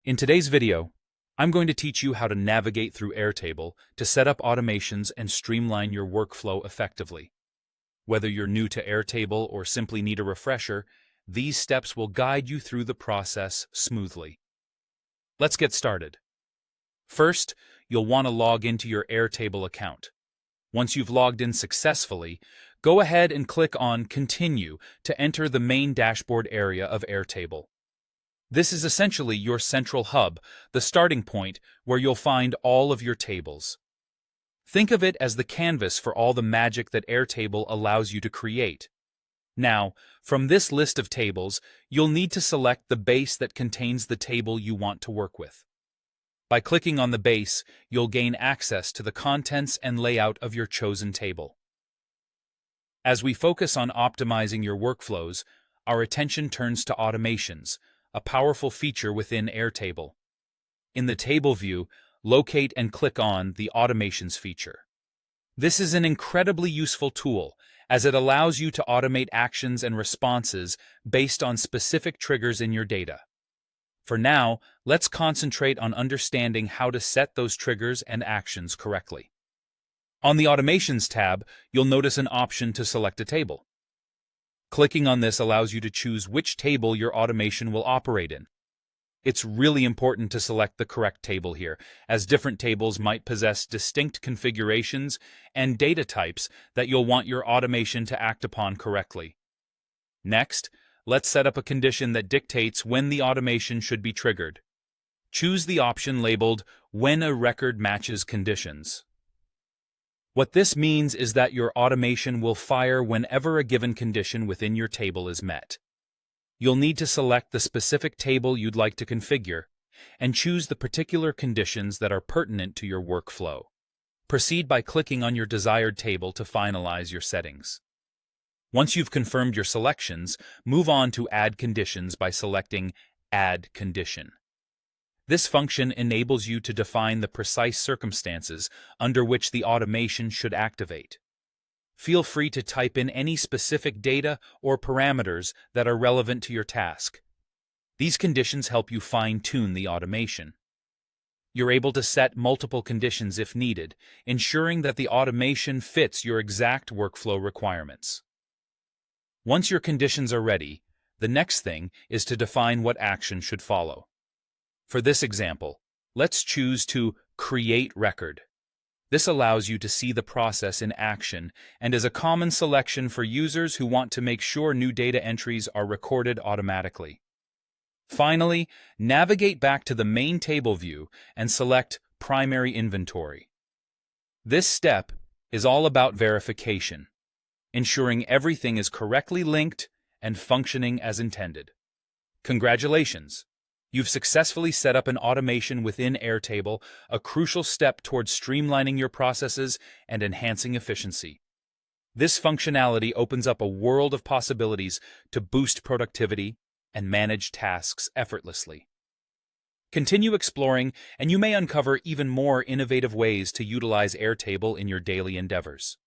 In today's video, I'm going to teach you how to navigate through Airtable to set up automations and streamline your workflow effectively. Whether you're new to Airtable or simply need a refresher, these steps will guide you through the process smoothly. Let's get started. First, you'll want to log into your Airtable account. Once you've logged in successfully, go ahead and click on Continue to enter the main dashboard area of Airtable. This is essentially your central hub, the starting point where you'll find all of your tables. Think of it as the canvas for all the magic that Airtable allows you to create. Now, from this list of tables, you'll need to select the base that contains the table you want to work with. By clicking on the base, you'll gain access to the contents and layout of your chosen table. As we focus on optimizing your workflows, our attention turns to automations, a powerful feature within Airtable. In the table view, locate and click on the Automations feature. This is an incredibly useful tool, as it allows you to automate actions and responses based on specific triggers in your data. For now, let's concentrate on understanding how to set those triggers and actions correctly. On the Automations tab, you'll notice an option to select a table. Clicking on this allows you to choose which table your automation will operate in. It's really important to select the correct table here, as different tables might possess distinct configurations and data types that you'll want your automation to act upon correctly. Next, let's set up a condition that dictates when the automation should be triggered. Choose the option labeled When a Record Matches Conditions. What this means is that your automation will fire whenever a given condition within your table is met. You'll need to select the specific table you'd like to configure and choose the particular conditions that are pertinent to your workflow. Proceed by clicking on your desired table to finalize your settings. Once you've confirmed your selections, move on to Add Conditions by selecting Add Condition. This function enables you to define the precise circumstances under which the automation should activate. Feel free to type in any specific data or parameters that are relevant to your task. These conditions help you fine-tune the automation. You're able to set multiple conditions if needed, ensuring that the automation fits your exact workflow requirements. Once your conditions are ready, the next thing is to define what action should follow. For this example, let's choose to Create Record. This allows you to see the process in action and is a common selection for users who want to make sure new data entries are recorded automatically. Finally, navigate back to the main table view and select Primary Inventory. This step is all about verification, ensuring everything is correctly linked and functioning as intended. Congratulations! You've successfully set up an automation within Airtable, a crucial step towards streamlining your processes and enhancing efficiency. This functionality opens up a world of possibilities to boost productivity and manage tasks effortlessly. Continue exploring, and you may uncover even more innovative ways to utilize Airtable in your daily endeavors.